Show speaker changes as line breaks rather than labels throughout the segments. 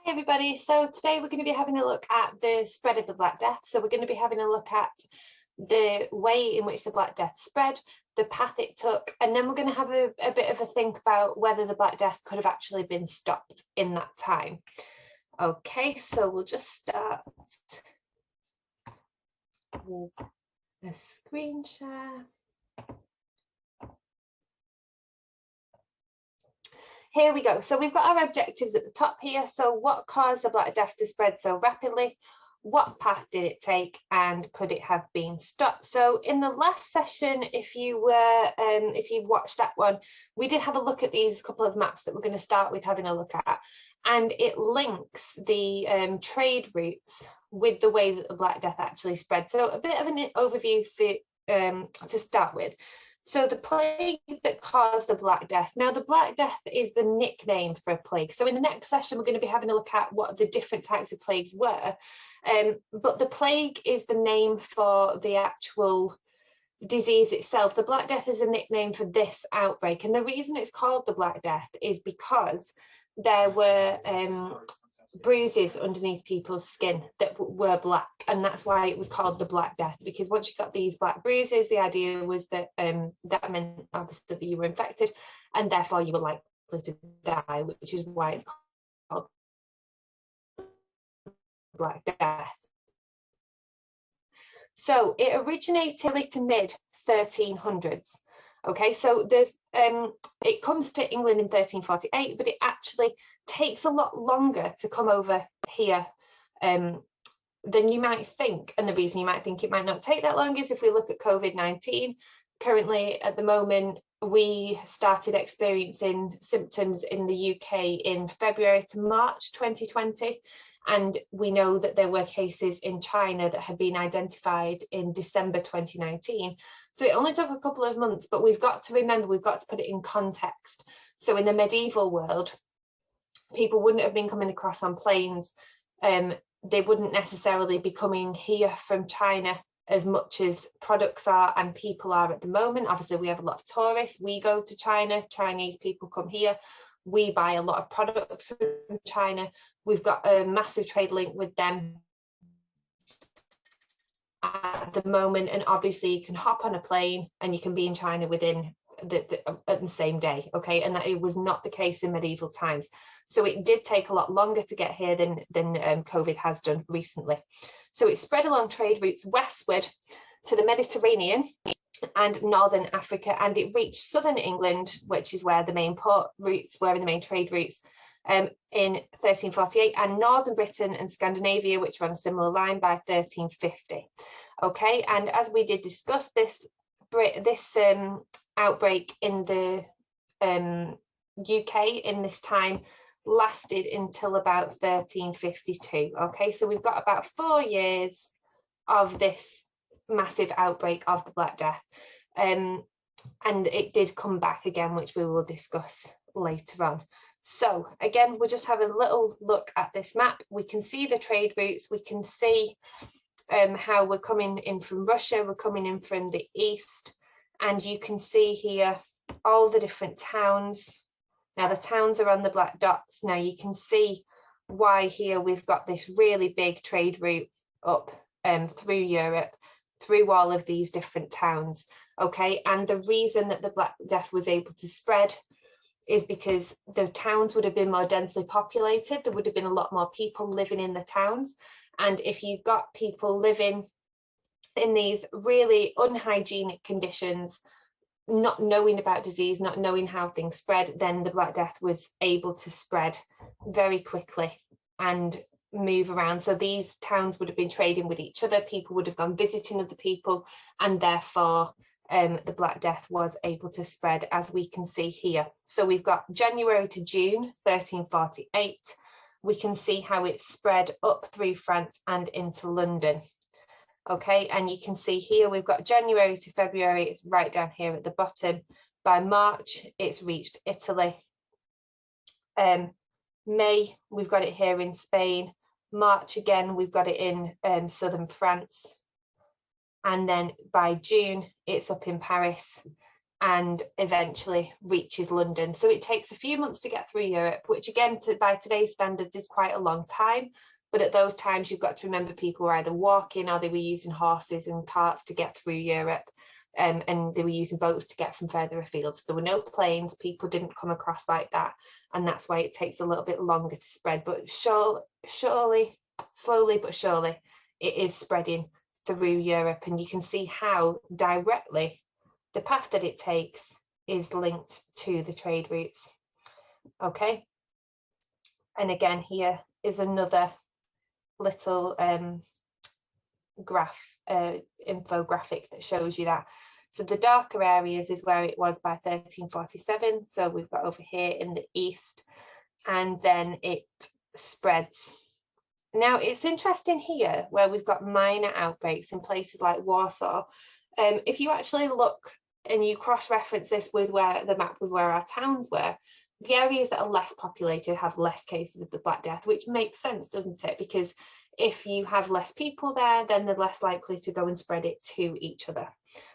Hi everybody, so today we're going to be having a look at the spread of the Black Death. So we're going to be having a look at the way in which the Black Death spread, the path it took, and then we're going to have a bit of a think about whether the Black Death could have actually been stopped in that time. Okay, so we'll just start with a screen share. Here we go. So we've got our objectives at the top here. So what caused the Black Death to spread so rapidly? What path did it take, and could it have been stopped? So in the last session, if you've watched that one, we did have a look at these couple of maps that we're going to start with having a look at, and it links the trade routes with the way that the Black Death actually spread. So a bit of an overview for to start with. So the plague that caused the Black Death. Now, the Black Death is the nickname for a plague. So in the next session, we're going to be having a look at what the different types of plagues were. But the plague is the name for the actual disease itself. The Black Death is a nickname for this outbreak. And the reason it's called the Black Death is because there were bruises underneath people's skin that were black, and that's why it was called the Black Death, because once you got these black bruises, the idea was that that meant obviously that you were infected and therefore you were likely to die, which is why it's called Black Death. So it originated to mid 1300s. Okay, so it comes to England in 1348, but it actually takes a lot longer to come over here than you might think. And the reason you might think it might not take that long is if we look at COVID-19. Currently, at the moment, we started experiencing symptoms in the UK in February to March 2020. And we know that there were cases in China that had been identified in December 2019. So it only took a couple of months, but we've got to remember, we've got to put it in context. So in the medieval world, people wouldn't have been coming across on planes. They wouldn't necessarily be coming here from China as much as products are and people are at the moment. Obviously, we have a lot of tourists. We go to China, Chinese people come here. We buy a lot of products from China. We've got a massive trade link with them at the moment, and obviously you can hop on a plane and you can be in China within the same day. Okay, and that it was not the case in medieval times. So it did take a lot longer to get here than COVID has done recently. So it spread along trade routes westward to the Mediterranean and northern Africa, and it reached southern England, which is where the main port routes were and the main trade routes, in 1348, and northern Britain and Scandinavia, which were on a similar line, by 1350. Okay, and as we did discuss, this outbreak in the UK in this time lasted until about 1352. Okay, so we've got about 4 years of this massive outbreak of the Black Death, and it did come back again, which we will discuss later on. So again, we'll just have a little look at this map. We can see the trade routes, we can see how we're coming in from Russia, we're coming in from the east, and you can see here all the different towns. Now the towns are on the black dots. Now you can see why here we've got this really big trade route up through Europe, through all of these different towns. Okay, and the reason that the Black Death was able to spread is because the towns would have been more densely populated. There would have been a lot more people living in the towns, and if you've got people living in these really unhygienic conditions, not knowing about disease, not knowing how things spread, then the Black Death was able to spread very quickly and move around. So these towns would have been trading with each other, people would have gone visiting other people, and therefore the Black Death was able to spread, as we can see here. So we've got January to June 1348. We can see how it spread up through France and into London. Okay, and you can see here we've got January to February, it's right down here at the bottom. By March, it's reached Italy. May, we've got it here in Spain. March again, we've got it in southern France. And then by June, it's up in Paris. and eventually reaches London. So it takes a few months to get through Europe, which again, by today's standards, is quite a long time. But at those times, you've got to remember people were either walking or they were using horses and carts to get through Europe. And they were using boats to get from further afield. So there were no planes, people didn't come across like that. And that's why it takes a little bit longer to spread. But slowly but surely, it is spreading through Europe. And you can see how directly the path that it takes is linked to the trade routes. Okay. And again, here is another little infographic that shows you that. So the darker areas is where it was by 1347. So we've got over here in the east, and then it spreads. Now it's interesting here where we've got minor outbreaks in places like Warsaw. If you actually look and you cross-reference this with the map with where our towns were, the areas that are less populated have less cases of the Black Death, which makes sense, doesn't it? Because if you have less people there, then they're less likely to go and spread it to each other.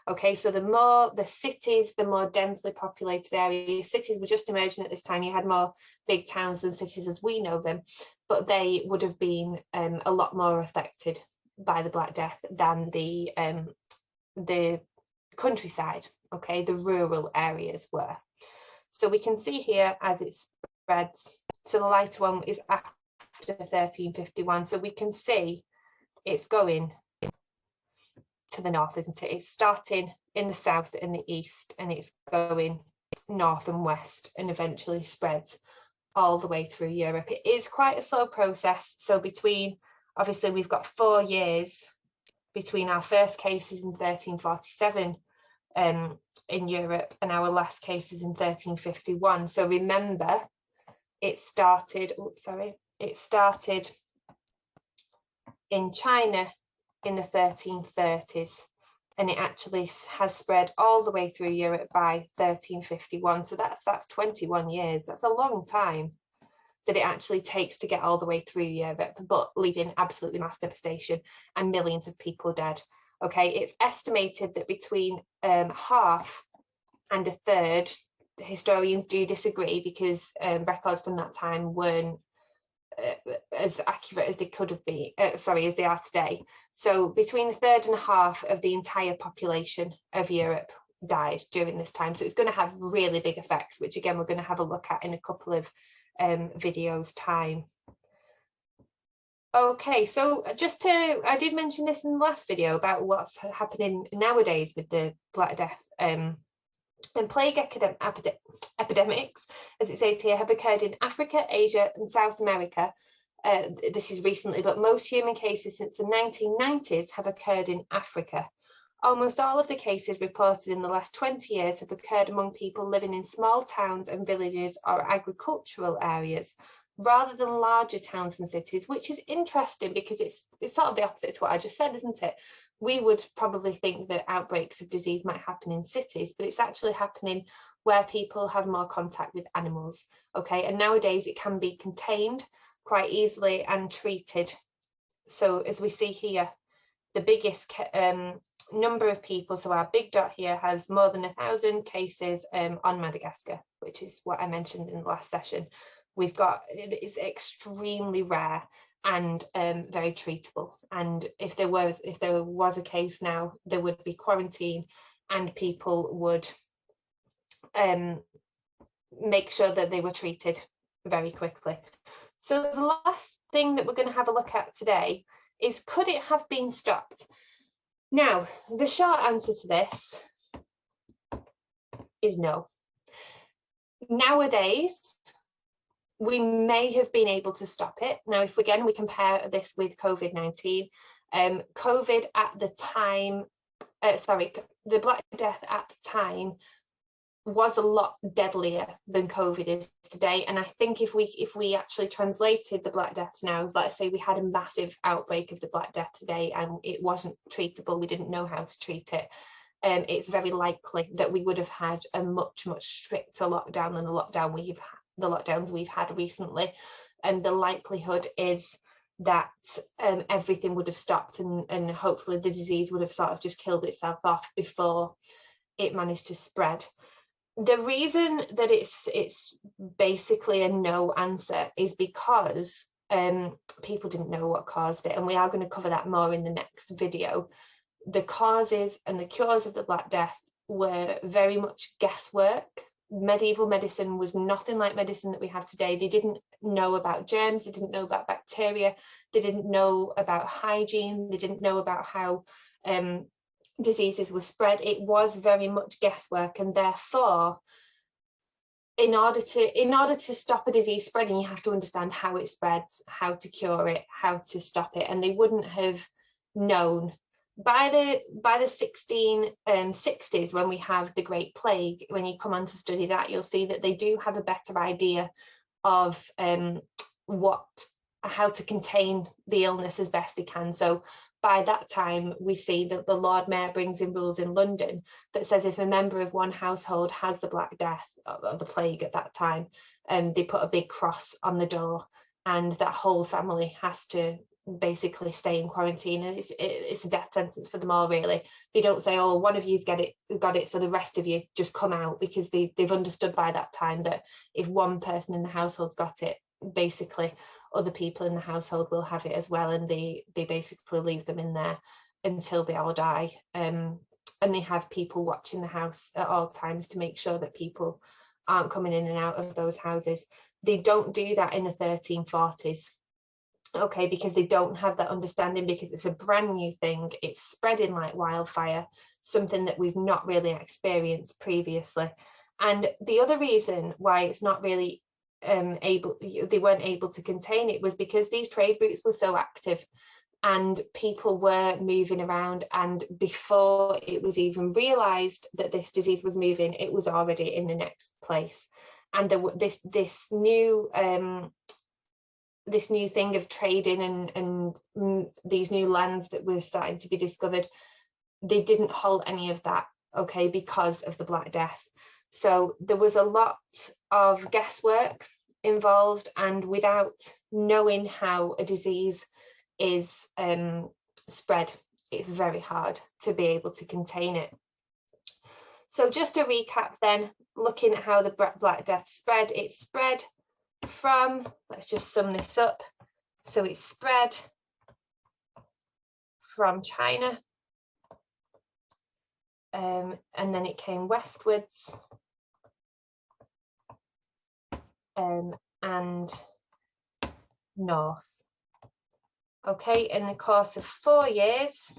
Okay, so the more the cities, the more densely populated areas, cities were just emerging at this time. You had more big towns than cities as we know them, but they would have been a lot more affected by the Black Death than the countryside, okay, the rural areas were. So we can see here as it spreads, so the lighter one is after 1351, so we can see it's going to the north, isn't it? It's starting in the south and the east, and it's going north and west, and eventually spreads all the way through Europe. It is quite a slow process. So obviously we've got 4 years between our first cases in 1347 in Europe and our last cases in 1351. So remember, it started in China in the 1330s, and it actually has spread all the way through Europe by 1351. So that's 21 years. That's a long time that it actually takes to get all the way through Europe, but leaving absolutely mass devastation and millions of people dead. Okay, it's estimated that between half and a third, historians do disagree because records from that time weren't as accurate as they could have been, as they are today. So between a third and a half of the entire population of Europe died during this time. So it's going to have really big effects, which again, we're going to have a look at in a couple of videos time. Okay, so I did mention this in the last video about what's happening nowadays with the Black Death and plague epidemics, as it says here, have occurred in Africa, Asia and South America. This is recently, but most human cases since the 1990s have occurred in Africa. Almost all of the cases reported in the last 20 years have occurred among people living in small towns and villages or agricultural areas, rather than larger towns and cities, which is interesting because it's sort of the opposite to what I just said, isn't it? We would probably think that outbreaks of disease might happen in cities, but it's actually happening where people have more contact with animals, okay? And nowadays it can be contained quite easily and treated. So as we see here, the biggest number of people, so our big dot here has more than 1,000 cases on Madagascar, which is what I mentioned in the last session. We've got, it's extremely rare and very treatable. And if there was a case now, there would be quarantine and people would make sure that they were treated very quickly. So the last thing that we're going to have a look at today is, could it have been stopped? Now, the short answer to this is no. Nowadays, we may have been able to stop it. Now, if again, we compare this with COVID-19, COVID at the time, the Black Death at the time was a lot deadlier than COVID is today. And I think if we actually translated the Black Death now, let's say we had a massive outbreak of the Black Death today and it wasn't treatable, we didn't know how to treat it, it's very likely that we would have had a much stricter lockdown than the lockdowns we've had recently. And the likelihood is that everything would have stopped and hopefully the disease would have sort of just killed itself off before it managed to spread. The reason that it's basically a no answer is because people didn't know what caused it, and we are going to cover that more in the next video. The causes and the cures of the Black Death were very much guesswork. Medieval medicine was nothing like medicine that we have today. They didn't know about germs, they didn't know about bacteria, they didn't know about hygiene, they didn't know about how diseases were spread. It was very much guesswork, and therefore in order to stop a disease spreading, you have to understand how it spreads, how to cure it, how to stop it. And they wouldn't have known by the 1660s, when we have the Great Plague. When you come on to study that, you'll see that they do have a better idea of how to contain the illness as best they can. So by that time, we see that the Lord Mayor brings in rules in London that says if a member of one household has the Black Death, or the plague at that time, they put a big cross on the door, and that whole family has to basically stay in quarantine, and it's a death sentence for them all, really. They don't say, oh, one of you's got it, so the rest of you just come out, because they've understood by that time that if one person in the household's got it, basically other people in the household will have it as well, and they basically leave them in there until they all die. And they have people watching the house at all times to make sure that people aren't coming in and out of those houses. They don't do that in the 1340s, okay, because they don't have that understanding, because it's a brand new thing. It's spreading like wildfire, something that we've not really experienced previously. And the other reason why it's not really they weren't able to contain it was because these trade routes were so active and people were moving around, and before it was even realized that this disease was moving, it was already in the next place. And this new thing of trading and these new lands that were starting to be discovered, they didn't hold any of that, okay, because of the Black Death. So there was a lot of guesswork involved, and without knowing how a disease is spread, it's very hard to be able to contain it. So just to recap then, looking at how the Black Death spread, it spread from, let's just sum this up, so it spread from China, and then it came westwards, and north. Okay, in the course of 4 years,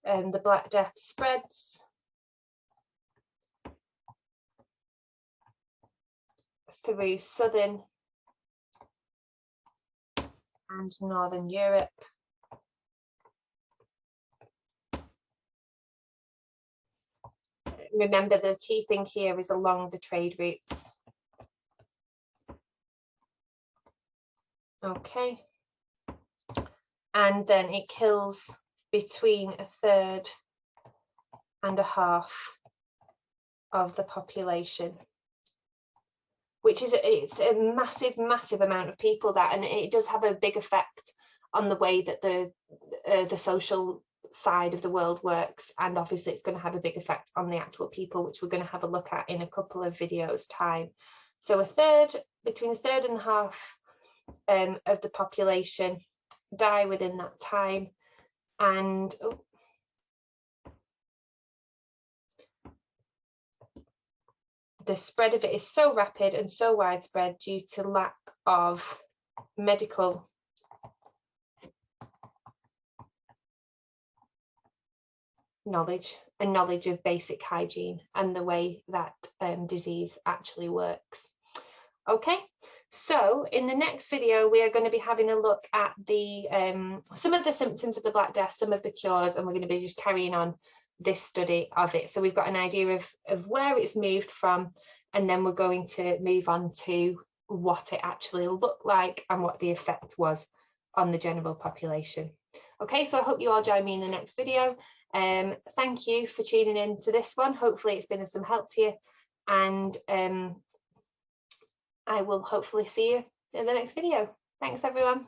the Black Death spreads through southern and northern Europe. Remember, the key thing here is along the trade routes. Okay, and then it kills between 1/3 and 1/2 of the population, which is it's a massive amount of people, that, and it does have a big effect on the way that the social side of the world works, and obviously it's going to have a big effect on the actual people, which we're going to have a look at in a couple of videos time. So between 1/3 and 1/2 of the population die within that time, and the spread of it is so rapid and so widespread due to lack of medical knowledge and knowledge of basic hygiene and the way that disease actually works. Okay, so in the next video we are going to be having a look at the some of the symptoms of the Black Death, some of the cures, and we're going to be just carrying on this study of it. So we've got an idea of where it's moved from, and then we're going to move on to what it actually looked like and what the effect was on the general population. Okay, so I hope you all join me in the next video. Thank you for tuning in to this one. Hopefully it's been of some help to you, and I will hopefully see you in the next video. Thanks everyone.